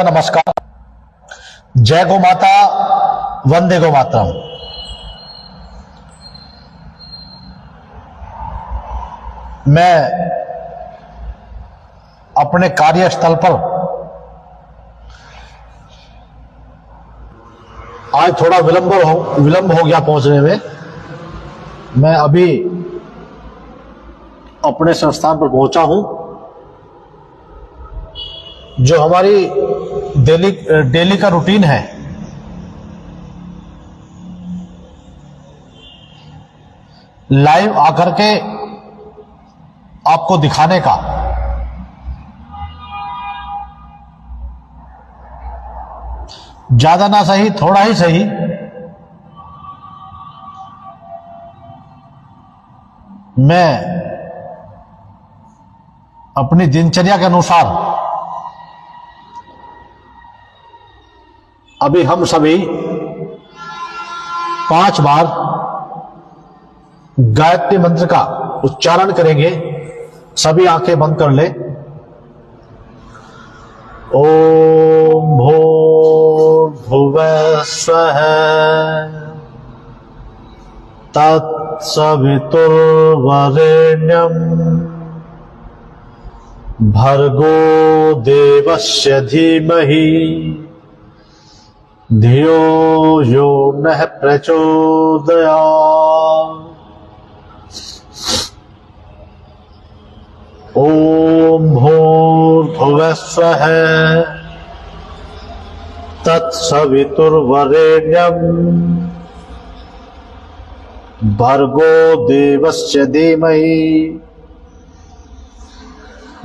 नमस्कार। जय गो माता, वंदे गो मातरम। मैं अपने कार्यस्थल पर आज थोड़ा विलंब हो गया पहुंचने में। मैं अभी अपने संस्थान पर पहुंचा हूं। जो हमारी डेली का रूटीन है, लाइव आकर के आपको दिखाने का, ज्यादा ना सही थोड़ा ही सही मैं अपनी दिनचर्या के अनुसार अभी हम सभी 5 बार गायत्री मंत्र का उच्चारण करेंगे। सभी आंखें बंद कर ले। ओम भूर्भुवः स्वः तत्सवितुर्वरेण्यं भर्गो देवस्य धीमहि धियो यो नः प्रचोदयात्। ओम भूर्भुवः स्वः तत्सवितुर्वरेण्यं भर्गो देवस्य धीमहि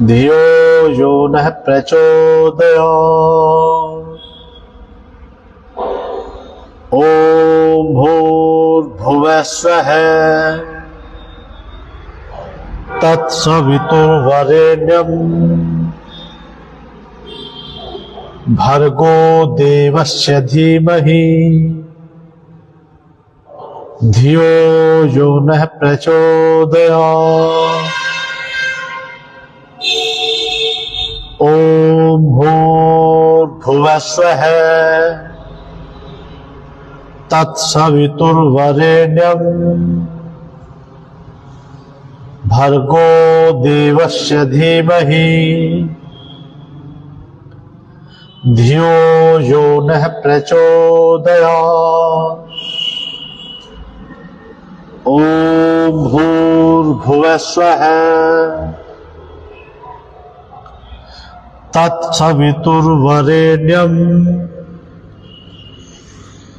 धियो यो नः प्रचोदयात्। ओम भूर्भुवः स्वः तत्सवितुर्वरेण्यं भर्गो देवस्य धीमहि धियो यो नः प्रचोदयात्। ओम भूर्भुवः स्वः तत्सवितुर्वरेण्यं भर्गो देवस्य धीमहि धियो यो नः प्रचोदयात्। ओम भूर्भुवः स्वः तत्सवितुर्वरेण्यं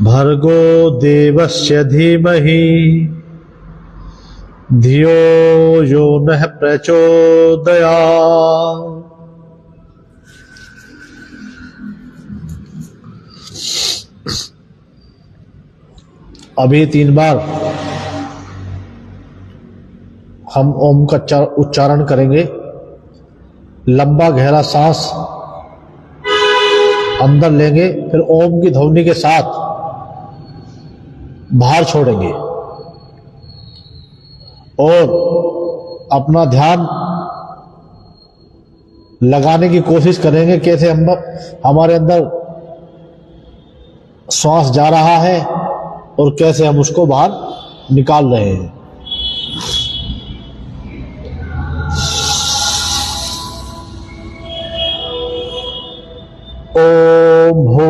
भर्गो देवस्य धीमहि धियो यो नः प्रचोदयात्। अभी 3 बार हम ओम का उच्चारण करेंगे। लंबा गहरा सांस अंदर लेंगे, फिर ओम की ध्वनि के साथ बाहर छोड़ेंगे और अपना ध्यान लगाने की कोशिश करेंगे कैसे हम हमारे अंदर श्वास जा रहा है और कैसे हम उसको बाहर निकाल रहे हैं। ओम भू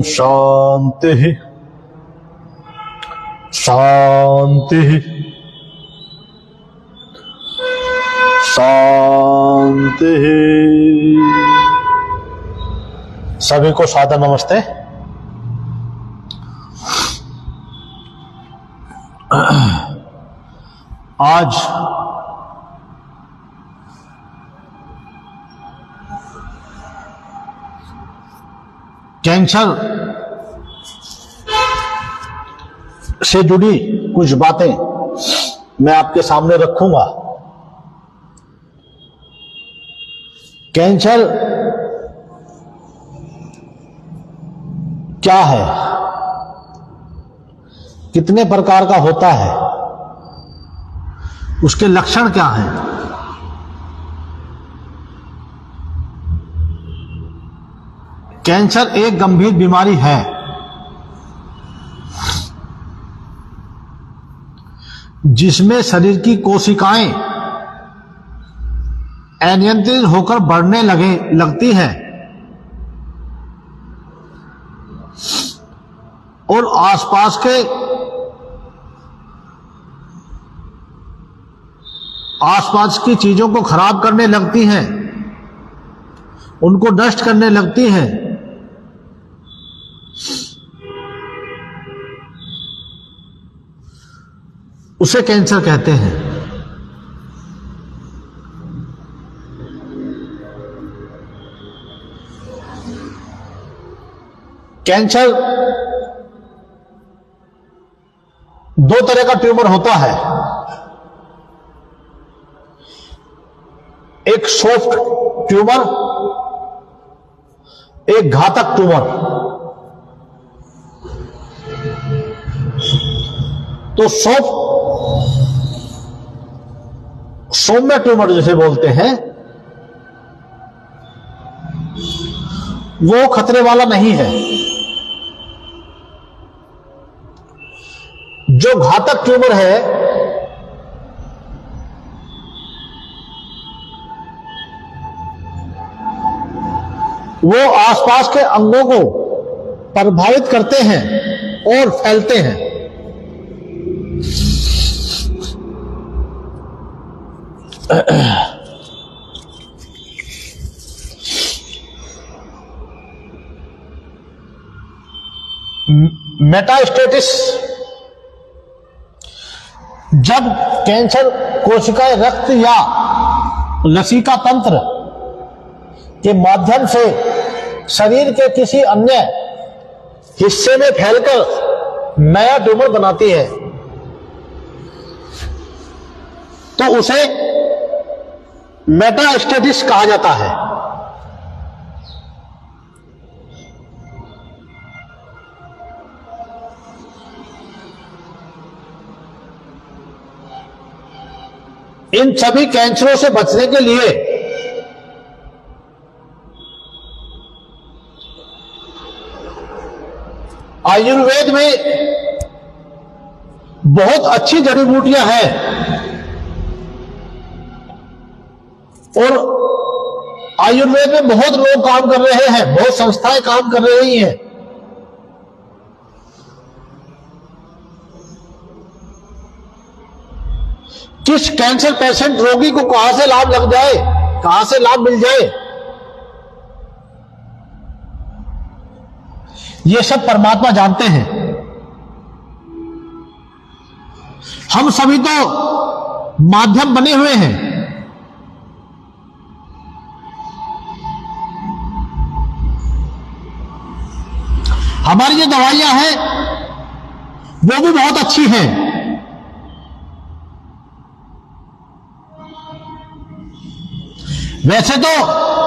शांति शांति शांति। सभी को सादर नमस्ते। आज कैंसर से जुड़ी कुछ बातें मैं आपके सामने रखूंगा। कैंसर क्या है, कितने प्रकार का होता है, उसके लक्षण क्या हैं, कैंसर एक गंभीर बीमारी है जिसमें शरीर की कोशिकाएं अनियंत्रित होकर बढ़ने लगती हैं और आसपास की चीजों को खराब करने लगती हैं, उनको नष्ट करने लगती हैं। उसे कैंसर कहते हैं। कैंसर दो तरह का ट्यूमर होता है, एक सॉफ्ट ट्यूमर, एक घातक ट्यूमर। तो सौम्य ट्यूमर जिसे बोलते हैं वो खतरे वाला नहीं है। जो घातक ट्यूमर है वो आसपास के अंगों को प्रभावित करते हैं और फैलते हैं। मेटास्टेसिस, जब कैंसर कोशिकाएं रक्त या लसिका तंत्र के माध्यम से शरीर के किसी अन्य हिस्से में फैलकर नया ट्यूमर बनाती है तो उसे मेटास्टेसिस कहा जाता है। इन सभी कैंसरों से बचने के लिए आयुर्वेद में बहुत अच्छी जड़ी बूटियां हैं और आयुर्वेद में बहुत लोग काम कर रहे हैं, बहुत संस्थाएं काम कर रही हैं। किस कैंसर पेशेंट रोगी को कहां से लाभ लग जाए, कहां से लाभ मिल जाए, ये सब परमात्मा जानते हैं। हम सभी तो माध्यम बने हुए हैं। हमारी जो दवाइयां हैं वो भी बहुत अच्छी हैं, वैसे तो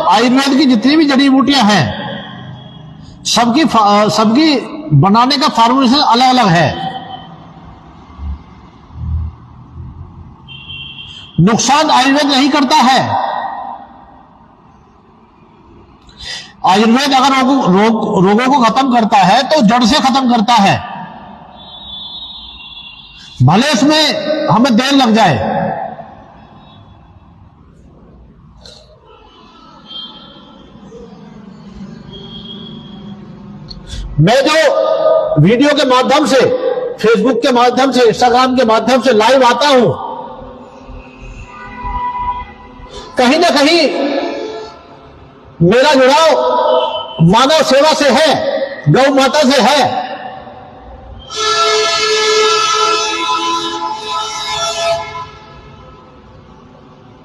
आयुर्वेद की जितनी भी जड़ी बूटियां हैं सबकी बनाने का फार्मूलेशन अलग अलग है। नुकसान आयुर्वेद नहीं करता है। आयुर्वेद अगर रोगों को खत्म करता है तो जड़ से खत्म करता है, भले इसमें हमें देर लग जाए। मैं जो वीडियो के माध्यम से, फेसबुक के माध्यम से, इंस्टाग्राम के माध्यम से लाइव आता हूं, कहीं ना कहीं मेरा जुड़ाव मानव सेवा से है, गौ माता से है।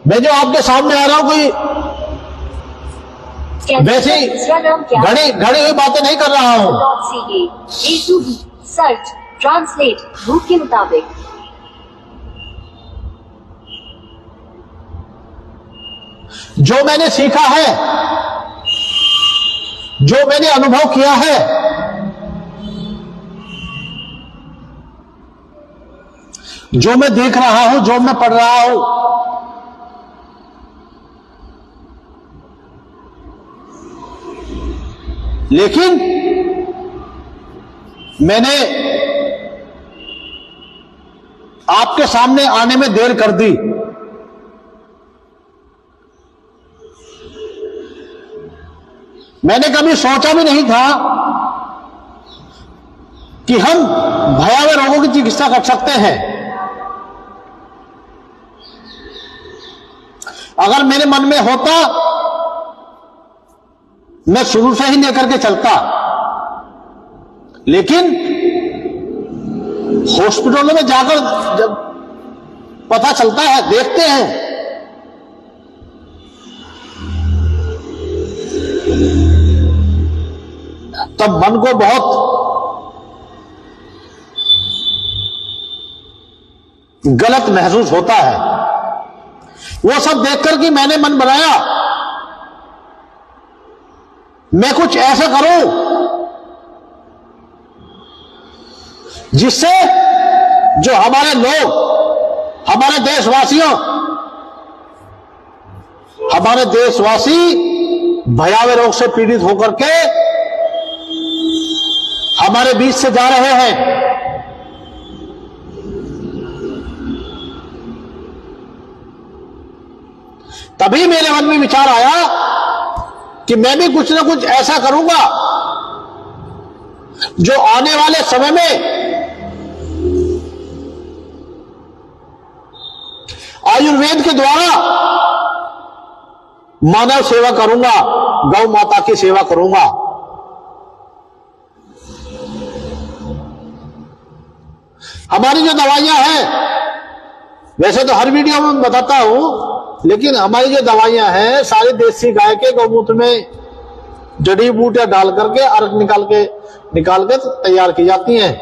मैं जो आपके सामने आ रहा हूं कोई वैसे घड़ी हुई बातें नहीं कर रहा हूं। सर्च ट्रांसलेट रूट के मुताबिक जो मैंने सीखा है, जो मैंने अनुभव किया है, जो मैं देख रहा हूं, जो मैं पढ़ रहा हूं, लेकिन मैंने आपके सामने आने में देर कर दी। मैंने कभी सोचा भी नहीं था कि हम भयावह रोगों की चिकित्सा कर सकते हैं। अगर मेरे मन में होता, मैं शुरू से ही लेकर के चलता, लेकिन हॉस्पिटलों में जाकर जब पता चलता है, देखते हैं, तब मन को बहुत गलत महसूस होता है। वो सब देखकर कि मैंने मन बनाया मैं कुछ ऐसा करूं जिससे जो हमारे लोग, हमारे देशवासी भयावह रोग से पीड़ित होकर के हमारे बीच से जा रहे हैं, तभी मेरे मन में विचार आया कि मैं भी कुछ ना कुछ ऐसा करूंगा जो आने वाले समय में आयुर्वेद के द्वारा मानव सेवा करूंगा, गौ माता की सेवा करूंगा। हमारी जो दवाइयां हैं, वैसे तो हर वीडियो में बताता हूं, लेकिन हमारी जो दवाइयां हैं सारी देसी गाय के गौमूत्र में जड़ी बूटियां डाल करके, अर्क निकाल के तैयार की जाती हैं।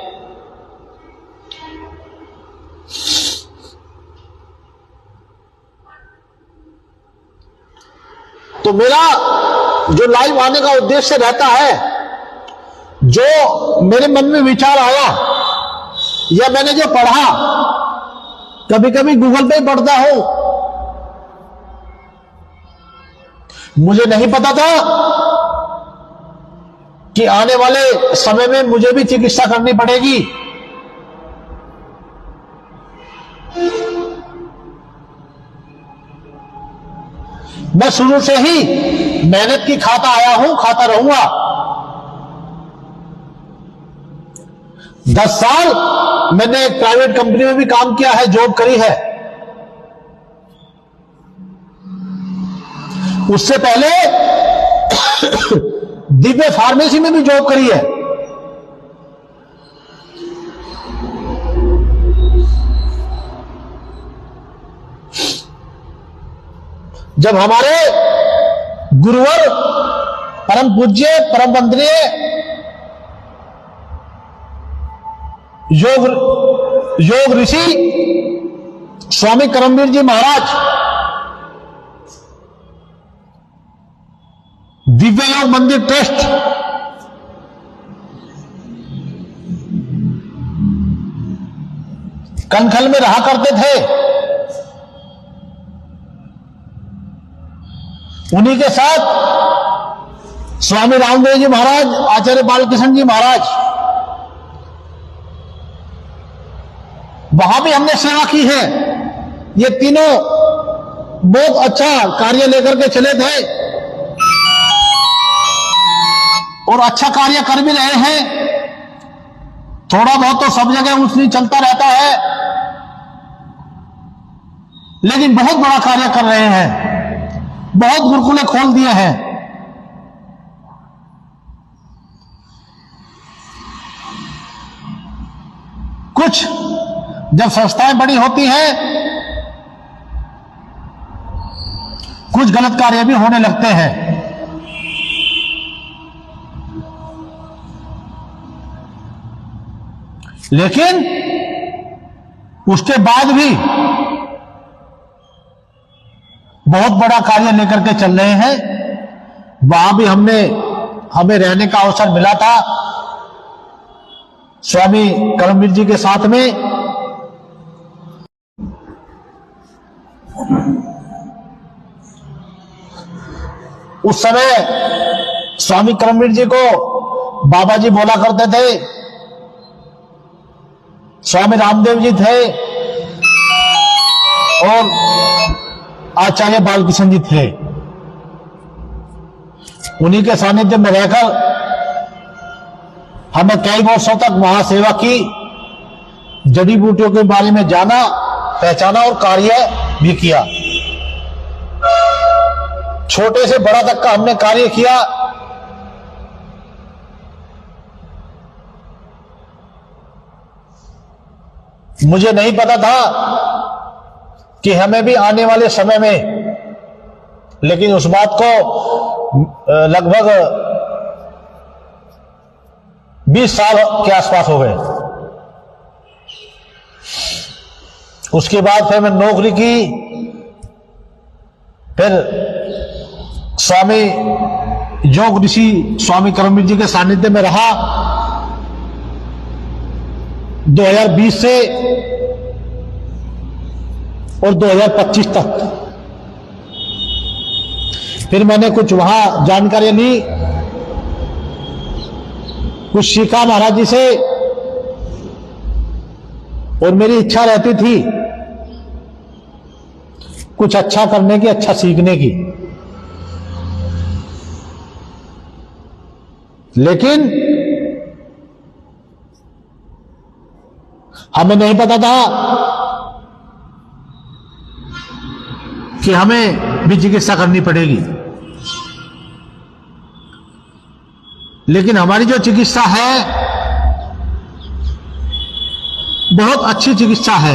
तो मेरा जो लाइव आने का उद्देश्य रहता है, जो मेरे मन में विचार आया या मैंने जो पढ़ा, कभी कभी गूगल पे ही पढ़ता हूं, मुझे नहीं पता था कि आने वाले समय में मुझे भी चिकित्सा करनी पड़ेगी। मैं शुरू से ही मेहनत की खाता आया हूं, खाता रहूंगा। 10 साल मैंने एक प्राइवेट कंपनी में भी काम किया है, जॉब करी है। उससे पहले दिव्य फार्मेसी में भी जॉब करी है। जब हमारे गुरुवर, परम पूज्य, परम वंदनीय योग ऋषि स्वामी करमवीर जी महाराज दिव्य योग मंदिर ट्रस्ट कनखल में रहा करते थे, उन्हीं के साथ स्वामी रामदेव जी महाराज, आचार्य बालकृष्ण जी महाराज, वहां भी हमने सेवा की है। ये तीनों बहुत अच्छा कार्य लेकर के चले थे। और अच्छा कार्य कर भी रहे हैं। थोड़ा बहुत तो सब जगह ऊंच नीच चलता रहता है, लेकिन बहुत बड़ा कार्य कर रहे हैं। बहुत गुरुकुलें खोल दिए हैं। कुछ जब संस्थाएं बड़ी होती हैं, कुछ गलत कार्य भी होने लगते हैं। लेकिन उसके बाद भी बहुत बड़ा कार्य लेकर के चल रहे हैं। वहां भी हमें रहने का अवसर मिला था स्वामी कर्मवीर जी के साथ में। उस समय स्वामी कर्मवीर जी को बाबा जी बोला करते थे। स्वामी रामदेव जी थे और आचार्य बालकिशन जी थे। उन्हीं के सानिध्य में रहकर हमने कई वर्षों तक वहां सेवा की, जड़ी बूटियों के बारे में जाना, पहचाना और कार्य भी किया। छोटे से बड़ा तक का हमने कार्य किया। मुझे नहीं पता था कि हमें भी आने वाले समय में, लेकिन उस बात को लगभग 20 साल के आसपास हो गए। उसके बाद फिर मैं नौकरी की, फिर स्वामी योग ऋषि स्वामी कर्मवीर जी के सानिध्य में रहा 2020 से और 2025 तक। फिर मैंने कुछ वहां जानकारी ली, कुछ सीखा महाराज जी से, और मेरी इच्छा रहती थी कुछ अच्छा करने की, अच्छा सीखने की। लेकिन हमें नहीं पता था कि हमें भी चिकित्सा करनी पड़ेगी। लेकिन हमारी जो चिकित्सा है बहुत अच्छी चिकित्सा है।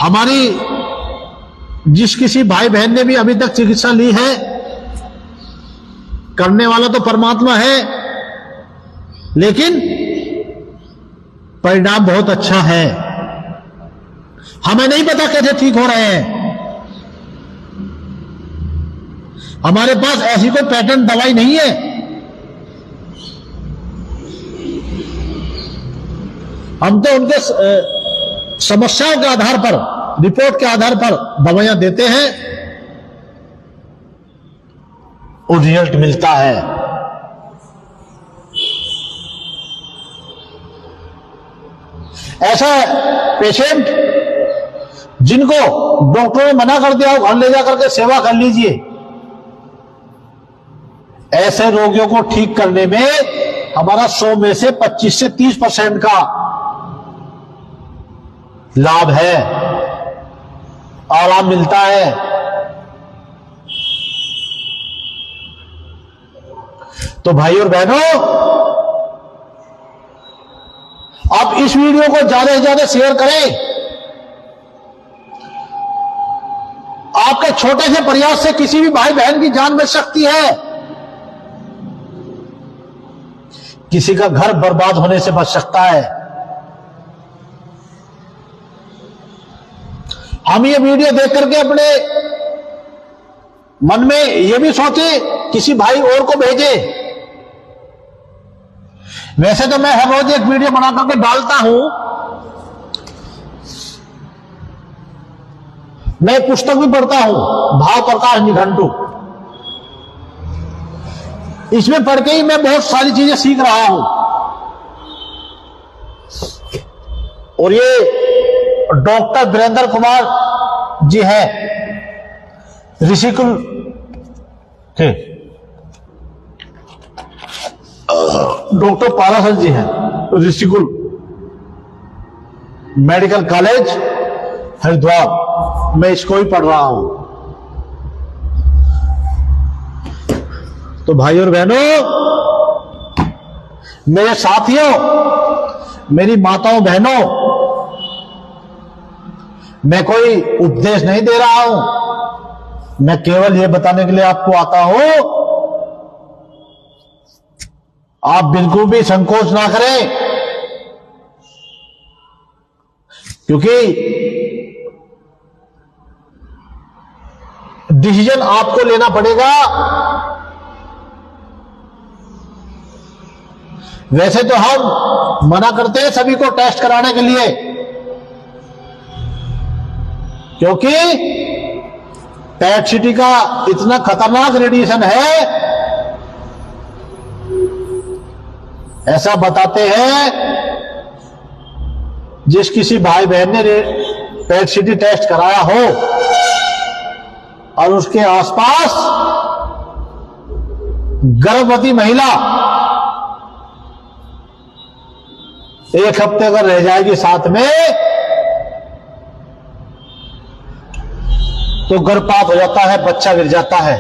हमारी जिस किसी भाई बहन ने भी अभी तक चिकित्सा ली है, करने वाला तो परमात्मा है, लेकिन परिणाम बहुत अच्छा है। हमें नहीं पता कैसे ठीक हो रहे हैं। हमारे पास ऐसी कोई पैटर्न दवाई नहीं है। हम तो उनके समस्याओं के आधार पर, रिपोर्ट के आधार पर दवाइयां देते हैं और रिजल्ट मिलता है। ऐसा पेशेंट जिनको डॉक्टर ने मना कर दिया, घर ले जाकर के सेवा कर लीजिए, ऐसे रोगियों को ठीक करने में हमारा 100 में से 25 से 30% का लाभ है, आराम मिलता है। तो भाई और बहनों, आप इस वीडियो को ज्यादा से ज्यादा शेयर करें। आपके छोटे से प्रयास से किसी भी भाई बहन की जान बच सकती है, किसी का घर बर्बाद होने से बच सकता है। हम ये वीडियो देख करके अपने मन में ये भी सोचे, किसी भाई और को भेजे। वैसे तो मैं हर रोज एक वीडियो बना करके डालता हूं। मैं पुस्तक भी पढ़ता हूं, भाव प्रकाश निघंटू। इसमें पढ़ के ही मैं बहुत सारी चीजें सीख रहा हूं। और ये डॉक्टर वीरेंद्र कुमार जी हैं, ऋषिकुल के डॉक्टर पाराशर जी हैं, ऋषिकुल मेडिकल कॉलेज हरिद्वार, मैं इसको ही पढ़ रहा हूं। तो भाइयों और बहनों, मेरे साथियों, मेरी माताओं बहनों, मैं कोई उपदेश नहीं दे रहा हूं, मैं केवल ये बताने के लिए आपको आता हूं, आप बिल्कुल भी संकोच ना करें, क्योंकि डिसीजन आपको लेना पड़ेगा। वैसे तो हम मना करते हैं सभी को टेस्ट कराने के लिए, क्योंकि पैट-सिटी का इतना खतरनाक रेडिएशन है, ऐसा बताते हैं जिस किसी भाई बहन ने पैट-सिटी टेस्ट कराया हो और उसके आसपास गर्भवती महिला 1 हफ्ते अगर रह जाएगी साथ में, तो गर्भपात हो जाता है, बच्चा गिर जाता है।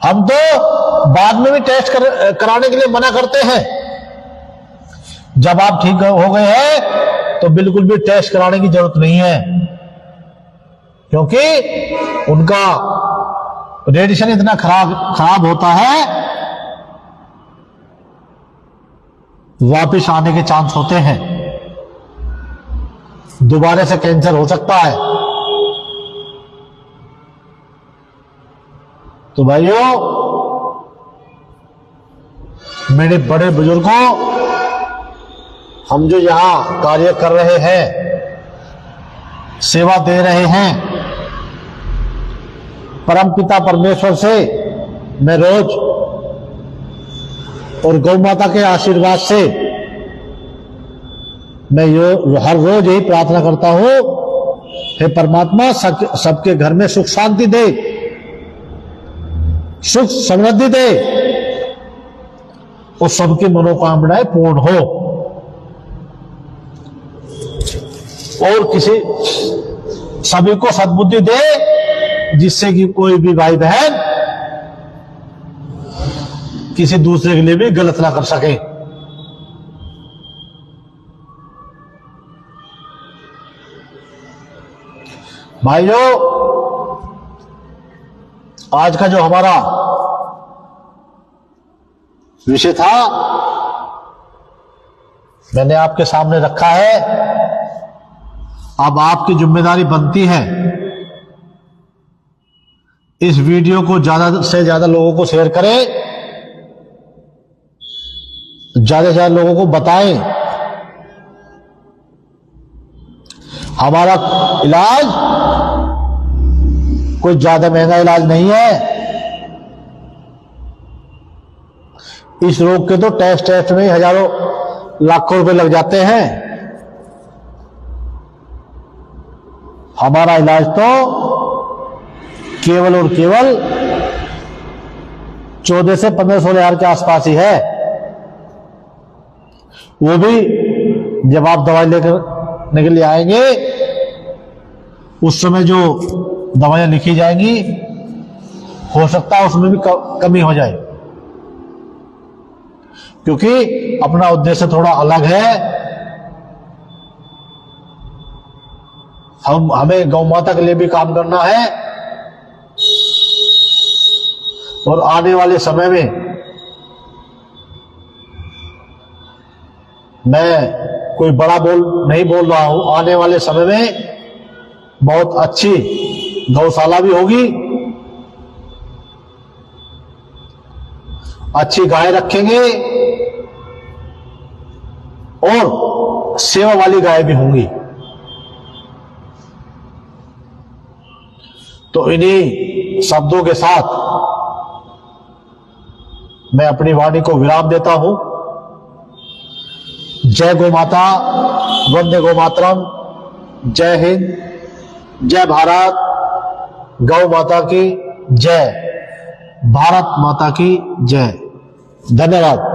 हम तो बाद में भी टेस्ट कराने के लिए मना करते हैं। जब आप ठीक हो गए हैं तो बिल्कुल भी टेस्ट कराने की जरूरत नहीं है, क्योंकि उनका रेडिएशन इतना खराब होता है, वापिस आने के चांस होते हैं, दोबारा से कैंसर हो सकता है। तो भाइयों, मेरे बड़े बुजुर्गों, हम जो यहां कार्य कर रहे हैं, सेवा दे रहे हैं, परमपिता परमेश्वर से मैं रोज और गौ माता के आशीर्वाद से मैं हर रोज यही प्रार्थना करता हूं, हे परमात्मा सबके घर में सुख शांति दे, सुख समृद्धि दे और सबकी मनोकामनाएं पूर्ण हो, और सभी को सद्बुद्धि दे, जिससे कि कोई भी भाई बहन किसी दूसरे के लिए भी गलत ना कर सके। भाइयों, आज का जो हमारा विषय था मैंने आपके सामने रखा है। अब आपकी जिम्मेदारी बनती है इस वीडियो को ज्यादा से ज्यादा लोगों को शेयर करें, ज्यादा से ज्यादा लोगों को बताएं। हमारा इलाज कोई ज्यादा महंगा इलाज नहीं है। इस रोग के तो टेस्ट में हजारों लाखों रुपए लग जाते हैं। हमारा इलाज तो केवल और केवल 14 से 1500 हजार के आसपास ही है। वो भी जब आप दवाई लेकर के लिए आएंगे, उस समय जो दवाइयां लिखी जाएंगी, हो सकता है उसमें भी कमी हो जाए, क्योंकि अपना उद्देश्य थोड़ा अलग है। हमें गौ माता के लिए भी काम करना है, और आने वाले समय में मैं कोई बड़ा नहीं बोल रहा हूं, आने वाले समय में बहुत अच्छी गौशाला भी होगी, अच्छी गाय रखेंगे और सेवा वाली गाय भी होंगी। तो इन्हीं शब्दों के साथ मैं अपनी वाणी को विराम देता हूं। जय गौ माता, वंदे गौ मातरम, जय हिंद, जय भारत, गौ माता की जय, भारत माता की जय। धन्यवाद।